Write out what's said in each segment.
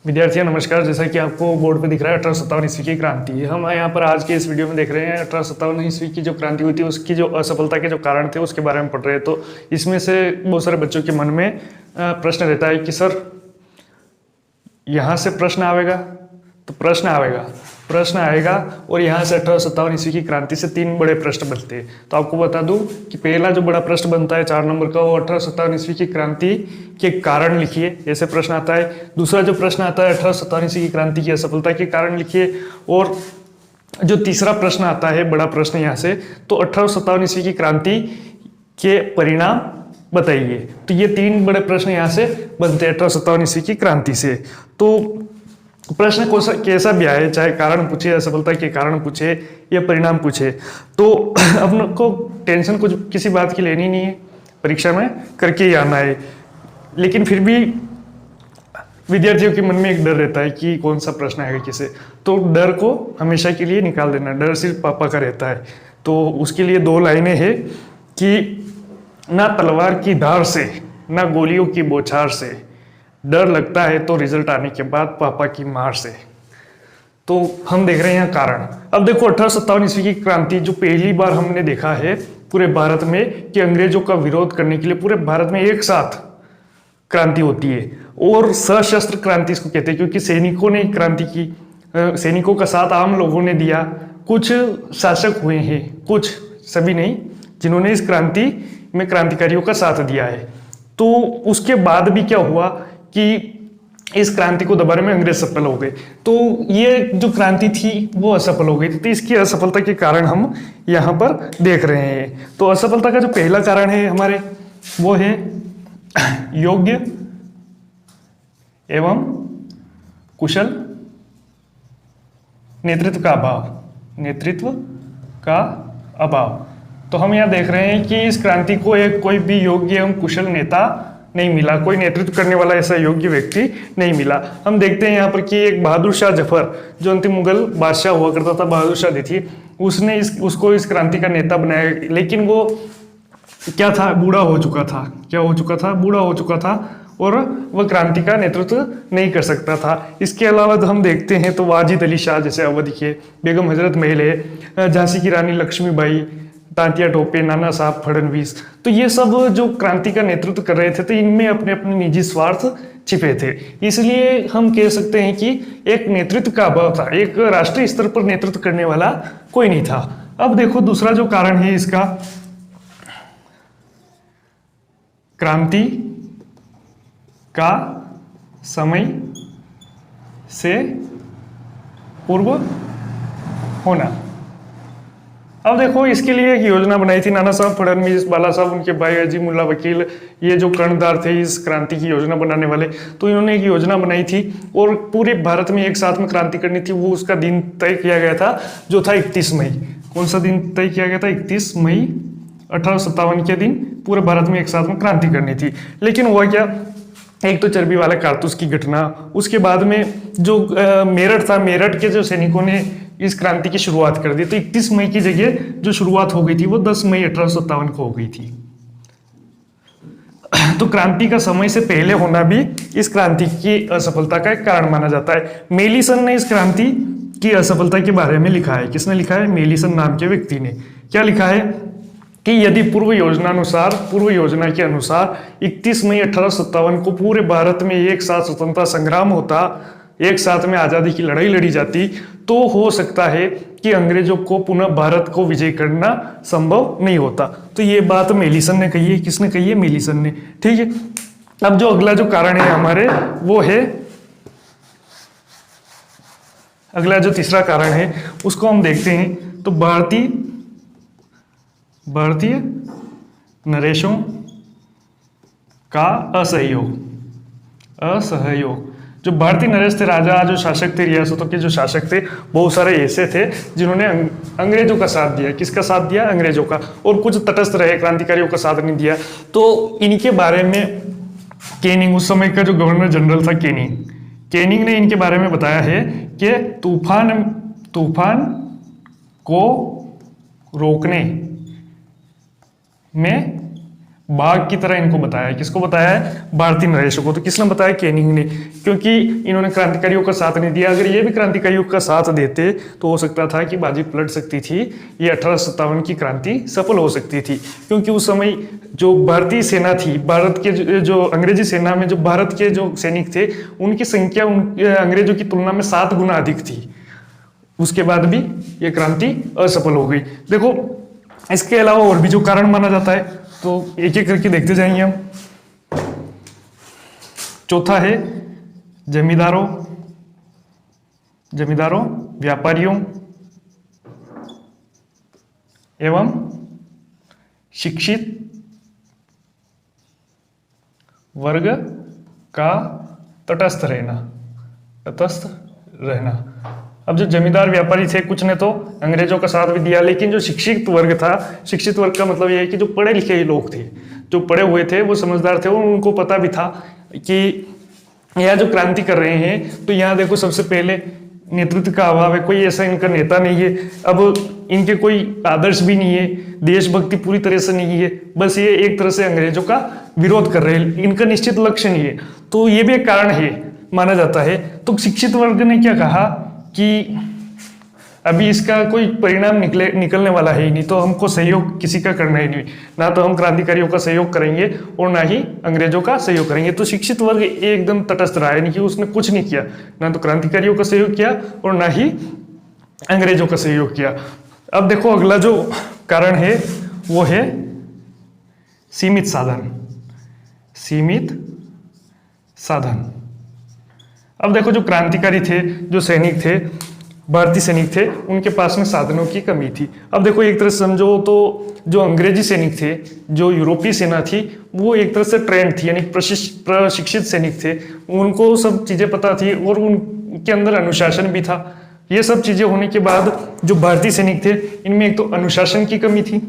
विद्यार्थियों नमस्कार। जैसा कि आपको बोर्ड पे दिख रहा है 1857 ईस्वी की क्रांति। हम यहाँ पर आज के इस वीडियो में देख रहे हैं 1857 ईस्वी की जो क्रांति हुई थी उसकी जो असफलता के जो कारण थे उसके बारे में पढ़ रहे हैं। तो इसमें से बहुत सारे बच्चों के मन में प्रश्न रहता है कि सर यहाँ से प्रश्न आएगा, तो प्रश्न आएगा और यहाँ से 1857 ईस्वी की क्रांति से 3 बड़े प्रश्न बनते हैं। तो आपको बता दूं कि पहला जो बड़ा प्रश्न बनता है 4 नंबर का, वो 1857 ईस्वी की क्रांति के कारण लिखिए, ऐसे प्रश्न आता है। दूसरा जो प्रश्न आता है 1857 ईस्वी की क्रांति की असफलता के कारण लिखिए। और जो तीसरा प्रश्न आता है बड़ा प्रश्न यहाँ से, तो 1857 ईस्वी की क्रांति के परिणाम बताइए। तो ये 3 बड़े प्रश्न यहाँ से बनते हैं 1857 ईस्वी की क्रांति से। तो प्रश्न को कैसा भी आए, चाहे कारण पूछे, असफलता के कारण पूछे या परिणाम पूछे, तो अपन को टेंशन कुछ किसी बात की लेनी नहीं है, परीक्षा में करके ही आना है। लेकिन फिर भी विद्यार्थियों के मन में एक डर रहता है कि कौन सा प्रश्न आएगा किसे, तो डर को हमेशा के लिए निकाल देना। डर सिर्फ पापा का रहता है। तो उसके लिए 2 लाइनें हैं कि ना तलवार की धार से ना गोलियों की बौछार से, डर लगता है तो रिजल्ट आने के बाद पापा की मार से। तो हम देख रहे हैं यहाँ कारण। अब देखो 1857 ईस्वी की क्रांति जो पहली बार हमने देखा है पूरे भारत में कि अंग्रेजों का विरोध करने के लिए पूरे भारत में एक साथ क्रांति होती है। और सशस्त्र क्रांति इसको कहते हैं क्योंकि सैनिकों ने क्रांति की, सैनिकों का साथ आम लोगों ने दिया। कुछ शासक हुए हैं, कुछ, सभी नहीं, जिन्होंने इस क्रांति में क्रांतिकारियों का साथ दिया है। तो उसके बाद भी क्या हुआ कि इस क्रांति को दबाने में अंग्रेज सफल हो गए, तो ये जो क्रांति थी वो असफल हो गई थी। तो इसकी असफलता के कारण हम यहाँ पर देख रहे हैं। तो असफलता का जो पहला कारण है हमारे, वो है योग्य एवं कुशल नेतृत्व का अभाव। तो हम यहाँ देख रहे हैं कि इस क्रांति को एक कोई भी योग्य एवं कुशल नेता नहीं मिला, कोई नेतृत्व करने वाला ऐसा योग्य व्यक्ति नहीं मिला। हम देखते हैं यहाँ पर कि एक बहादुर शाह जफर, जो अंतिम मुगल बादशाह हुआ करता था, बहादुर शाह द्वितीय, उसने उसको इस क्रांति का नेता बनाया। लेकिन वो क्या था, बूढ़ा हो चुका था। बूढ़ा हो चुका था और वह क्रांति का नेतृत्व नहीं कर सकता था। इसके अलावा हम देखते हैं तो वाजिद अली शाह जैसे अवध के, बेगम हजरत महल है, झांसी की रानी लक्ष्मीबाई, तांतिया टोपे, नाना साहब फडणवीस, तो ये सब जो क्रांति का नेतृत्व कर रहे थे, तो इनमें अपने अपने निजी स्वार्थ छिपे थे। इसलिए हम कह सकते हैं कि एक नेतृत्व का अभाव था, एक राष्ट्रीय स्तर पर नेतृत्व करने वाला कोई नहीं था। अब देखो दूसरा जो कारण है इसका, क्रांति का समय से पूर्व होना। अब देखो इसके लिए एक योजना बनाई थी नाना साहब फडणवीस, बाला साहब उनके भाई, अजीमुल्ला वकील, ये जो कर्णधार थे इस क्रांति की योजना बनाने वाले, तो इन्होंने एक योजना बनाई थी और पूरे भारत में एक साथ में क्रांति करनी थी। वो उसका दिन तय किया गया था जो था 31 मई। कौन सा दिन तय किया गया था? 31 मई 1857 के दिन पूरे भारत में एक साथ में क्रांति करनी थी। लेकिन हुआ क्या, एक तो चर्बी वाले कारतूस की घटना, उसके बाद में जो मेरठ था, मेरठ के जो सैनिकों ने इस क्रांति की शुरुआत कर दी। तो 31 मई की जगह जो शुरुआत हो गई थी वो 10 मई 1857 को हो गई थी। तो क्रांति का समय से पहले होना भी इस क्रांति की असफलता का एक कारण माना जाता है। मेलिसन ने इस क्रांति की असफलता के बारे में लिखा है। किसने लिखा है? मेलिसन नाम के व्यक्ति ने। क्या लिखा है कि यदि पूर्व योजना के अनुसार 31 मई 1857 को पूरे भारत में एक साथ स्वतंत्रता संग्राम होता, एक साथ में आजादी की लड़ाई लड़ी जाती, तो हो सकता है कि अंग्रेजों को पुनः भारत को विजय करना संभव नहीं होता। तो ये बात मेलिसन ने कही है। किसने कही है? मेलिसन ने। ठीक है। अब जो अगला जो कारण है हमारे, वो है, अगला जो तीसरा कारण है उसको हम देखते हैं। तो भारतीय नरेशों का असहयोग। जो भारतीय नरेश थे, राजा जो शासक थे, रियासतों के जो शासक थे, बहुत सारे ऐसे थे जिन्होंने अंग्रेजों का साथ दिया। किसका साथ दिया? अंग्रेजों का। और कुछ तटस्थ रहे, क्रांतिकारियों का साथ नहीं दिया। तो इनके बारे में कैनिंग, उस समय का जो गवर्नर जनरल था कैनिंग ने इनके बारे में बताया है कि तूफान को रोकने में बाघ की तरह इनको बताया। किसको बताया है? भारतीय नरेशों को। तो किसने बताया? कैनिंग ने, क्योंकि इन्होंने क्रांतिकारियों का साथ नहीं दिया। अगर ये भी क्रांतिकारियों का साथ देते तो हो सकता था कि बाजी पलट सकती थी, ये 1857 की क्रांति सफल हो सकती थी। क्योंकि उस समय जो भारतीय सेना थी, भारत के जो अंग्रेजी सेना में जो भारत के जो सैनिक थे, उनकी संख्या अंग्रेजों की तुलना में 7 गुना अधिक थी। उसके बाद भी ये क्रांति असफल हो गई। देखो, इसके अलावा और भी जो कारण माना जाता है, तो एक एक करके देखते जाएंगे हम। चौथा है जमींदारों, व्यापारियों एवं शिक्षित वर्ग का तटस्थ रहना। अब जो जमींदार व्यापारी थे, कुछ ने तो अंग्रेजों का साथ भी दिया, लेकिन जो शिक्षित वर्ग था, शिक्षित वर्ग का मतलब ये है कि जो पढ़े लिखे लोग थे, जो पढ़े हुए थे, वो समझदार थे, उनको पता भी था कि यह जो क्रांति कर रहे हैं, तो यहाँ देखो सबसे पहले नेतृत्व का अभाव है, कोई ऐसा इनका नेता नहीं है, अब इनके कोई आदर्श भी नहीं है, देशभक्ति पूरी तरह से नहीं है, बस ये एक तरह से अंग्रेजों का विरोध कर रहे हैं, इनका निश्चित लक्ष्य नहीं है। तो ये भी एक कारण है, माना जाता है। तो शिक्षित वर्ग ने क्या कहा कि अभी इसका कोई परिणाम निकलने वाला है ही नहीं, तो हमको सहयोग किसी का करना ही नहीं, ना तो हम क्रांतिकारियों का सहयोग करेंगे और ना ही अंग्रेजों का सहयोग करेंगे। तो शिक्षित वर्ग एकदम तटस्थ रहा, यानी कि उसने कुछ नहीं किया, ना तो क्रांतिकारियों का सहयोग किया और ना ही अंग्रेजों का सहयोग किया। अब देखो, अगला जो कारण है वो है सीमित साधन। अब देखो, जो क्रांतिकारी थे, जो सैनिक थे, भारतीय सैनिक थे, उनके पास में साधनों की कमी थी। अब देखो, एक तरह से समझो तो जो अंग्रेजी सैनिक थे, जो यूरोपीय सेना थी, वो एक तरह से ट्रेंड थी, यानी प्रशिक्षित सैनिक थे, उनको सब चीजें पता थी और उनके अंदर अनुशासन भी था। ये सब चीजें होने के बाद जो भारतीय सैनिक थे, इनमें एक तो अनुशासन की कमी थी,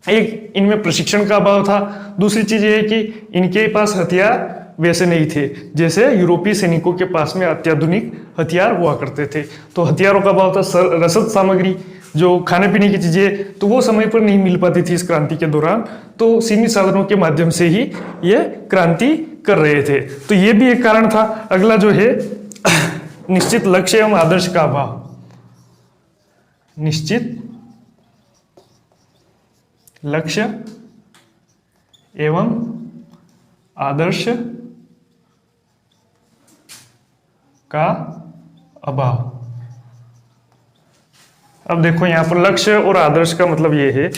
एक इनमें प्रशिक्षण का अभाव था, दूसरी चीज ये है कि इनके पास हथियार वैसे नहीं थे जैसे यूरोपीय सैनिकों के पास में अत्याधुनिक हथियार हुआ करते थे। तो हथियारों का अभाव था, रसद सामग्री, जो खाने पीने की चीजें, तो वो समय पर नहीं मिल पाती थी इस क्रांति के दौरान। तो सीमित साधनों के माध्यम से ही ये क्रांति कर रहे थे, तो ये भी एक कारण था। अगला जो है निश्चित लक्ष्य एवं आदर्श का अभाव। निश्चित लक्ष्य एवं आदर्श का अभाव। अब देखो, यहाँ पर लक्ष्य और आदर्श का मतलब ये है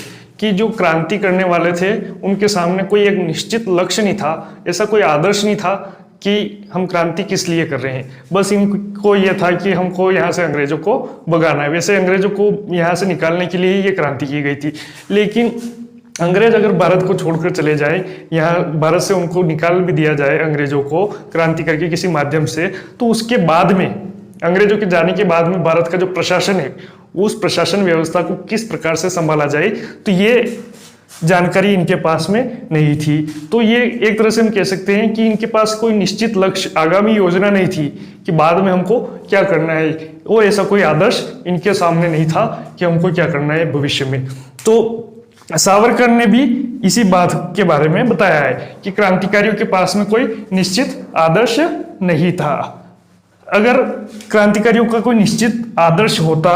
कि जो क्रांति करने वाले थे, उनके सामने कोई एक निश्चित लक्ष्य नहीं था, ऐसा कोई आदर्श नहीं था कि हम क्रांति किस लिए कर रहे हैं। बस इनको ये था कि हमको यहाँ से अंग्रेजों को भगाना है। वैसे अंग्रेजों को यहाँ से निकालने के लिए ये क्रांति की गई थी, लेकिन अंग्रेज अगर भारत को छोड़कर चले जाए, यहाँ भारत से उनको निकाल भी दिया जाए अंग्रेजों को क्रांति करके किसी माध्यम से, तो उसके बाद में, अंग्रेजों के जाने के बाद में भारत का जो प्रशासन है, उस प्रशासन व्यवस्था को किस प्रकार से संभाला जाए, तो ये जानकारी इनके पास में नहीं थी। तो ये एक तरह से हम कह सकते हैं कि इनके पास कोई निश्चित लक्ष्य, आगामी योजना नहीं थी कि बाद में हमको क्या करना है, और ऐसा कोई आदर्श इनके सामने नहीं था कि हमको क्या करना है भविष्य में। तो सावरकर ने भी इसी बात के बारे में बताया है कि क्रांतिकारियों के पास में कोई निश्चित आदर्श नहीं था। अगर क्रांतिकारियों का कोई निश्चित आदर्श होता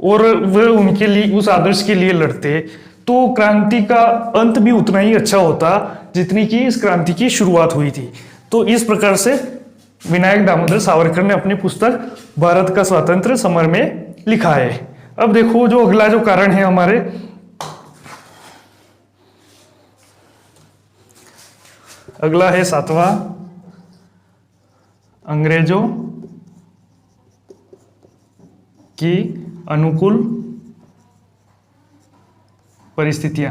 और वे उनके लिए, उस आदर्श के लिए लड़ते, तो क्रांति का अंत भी उतना ही अच्छा होता जितनी कि इस क्रांति की शुरुआत हुई थी। तो इस प्रकार से विनायक दामोदर सावरकर ने अपनी पुस्तक भारत का स्वातंत्र्य समर में लिखा है। अब देखो, जो अगला जो कारण है हमारे, अगला है 7वां, अंग्रेजों की अनुकूल परिस्थितियां।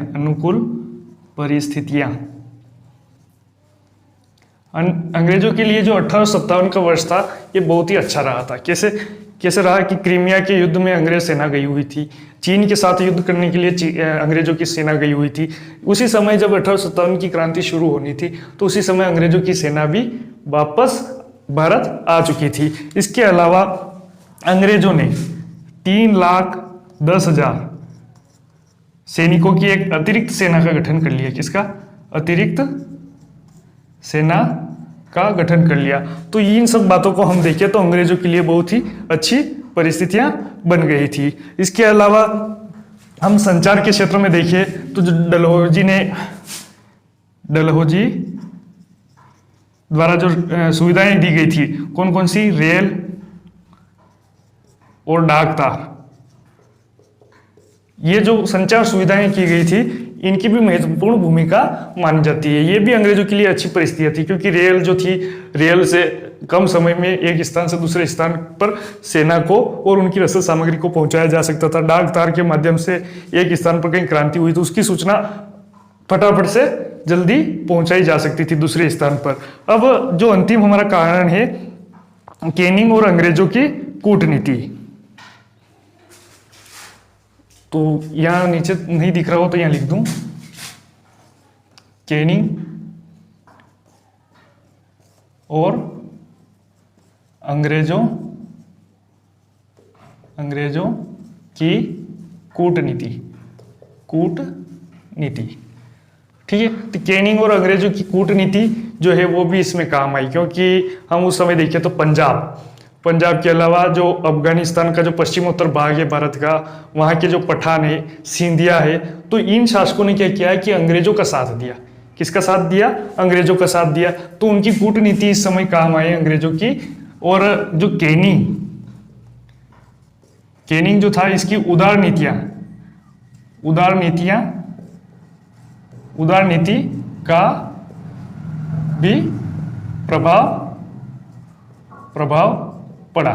अंग्रेजों के लिए जो 1857 का वर्ष था, ये बहुत ही अच्छा रहा था। कैसे रहा कि क्रीमिया के युद्ध में अंग्रेज सेना गई हुई थी, चीन के साथ युद्ध करने के लिए अंग्रेजों की सेना गई हुई थी। उसी समय जब 1857 की क्रांति शुरू होनी थी, तो उसी समय अंग्रेजों की सेना भी वापस भारत आ चुकी थी। इसके अलावा अंग्रेजों ने 3,10,000 सैनिकों की एक अतिरिक्त सेना का गठन कर लिया। किसका? अतिरिक्त सेना का गठन कर लिया। तो इन सब बातों को हम देखें तो अंग्रेजों के लिए बहुत ही अच्छी परिस्थितियां बन गई थी। इसके अलावा हम संचार के क्षेत्र में देखें तो जो डलहौजी द्वारा जो सुविधाएं दी गई थी, कौन कौन सी, रेल और डाक तार, ये जो संचार सुविधाएं की गई थी इनकी भी महत्वपूर्ण भूमिका मानी जाती है। ये भी अंग्रेजों के लिए अच्छी परिस्थितियां थी क्योंकि रेल जो थी, रेल से कम समय में एक स्थान से दूसरे स्थान पर सेना को और उनकी रसद सामग्री को पहुंचाया जा सकता था। डाक तार के माध्यम से एक स्थान पर कहीं क्रांति हुई तो उसकी सूचना फटाफट से जल्दी पहुंचाई जा सकती थी दूसरे स्थान पर। अब जो अंतिम हमारा कारण है, कैनिंग और अंग्रेजों की कूटनीति। तो यहां नीचे नहीं दिख रहा हो तो यहां लिख दूं, कैनिंग और अंग्रेजों की कूटनीति। ठीक है, तो कैनिंग और अंग्रेजों की कूटनीति जो है वो भी इसमें काम आई, क्योंकि हम उस समय देखें तो पंजाब के अलावा जो अफगानिस्तान का जो पश्चिमोत्तर भाग है भारत का, वहाँ के जो पठान है, सिंधिया है, तो इन शासकों ने क्या किया है कि अंग्रेजों का साथ दिया। किसका साथ दिया? अंग्रेजों का साथ दिया। तो उनकी कूटनीति इस समय काम आई अंग्रेजों की। और जो कैनिंग जो था, इसकी उदार नीति का भी प्रभाव पड़ा।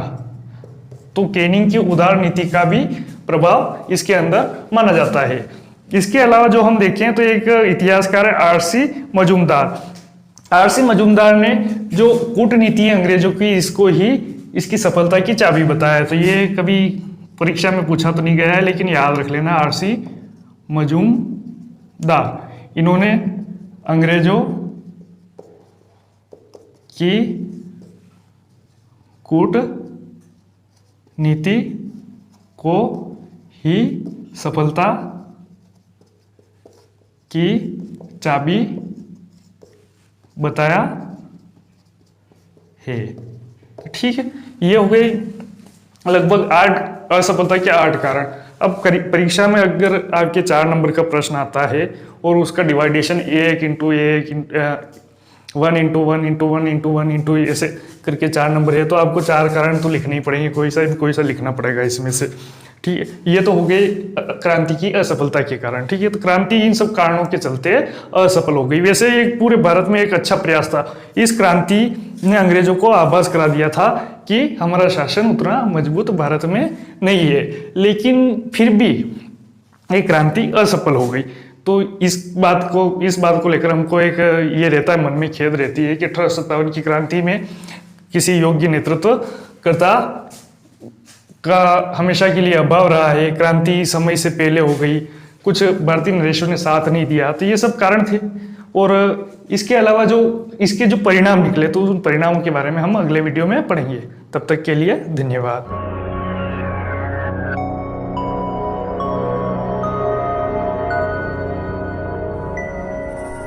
तो कैनिंग की उदार नीति का भी प्रभाव इसके अंदर माना जाता है। इसके अलावा जो हम देखें तो एक इतिहासकार है आरसी मजूमदार ने जो कूटनीति है अंग्रेजों की, इसको ही इसकी सफलता की चाबी बताया। तो ये कभी परीक्षा में पूछा तो नहीं गया है, लेकिन याद रख लेना, आरसी मजूमदार, इन्होंने अंग्रेजों की कूटनीति को ही सफलता की चाबी बताया है। ठीक है, ये हो गई लगभग 8 असफलता के 8 कारण। अब परीक्षा में अगर आपके 4 नंबर का प्रश्न आता है और उसका डिवाइडेशन 1 into 1 1 into 1 into 1 into 1 into ऐसे करके 4 नंबर है, तो आपको 4 कारण तो लिखने ही पड़ेंगे, कोई सा लिखना पड़ेगा इसमें से। ठीक है, ये तो हो गए क्रांति की असफलता के कारण। ठीक है, तो क्रांति इन सब कारणों के चलते असफल हो गई। वैसे एक पूरे भारत में एक अच्छा प्रयास था। इस क्रांति ने अंग्रेजों को आभास करा दिया था कि हमारा शासन उतना मजबूत भारत में नहीं है, लेकिन फिर भी ये क्रांति असफल हो गई। तो इस बात को लेकर हमको एक ये रहता है, मन में खेद रहती है कि 1857 की क्रांति में किसी योग्य नेतृत्वकर्ता का हमेशा के लिए अभाव रहा है। क्रांति समय से पहले हो गई, कुछ भारतीय नरेशों ने साथ नहीं दिया, तो ये सब कारण थे। और इसके अलावा जो इसके जो परिणाम निकले, तो उन परिणामों के बारे में हम अगले वीडियो में पढ़ेंगे। तब तक के लिए धन्यवाद।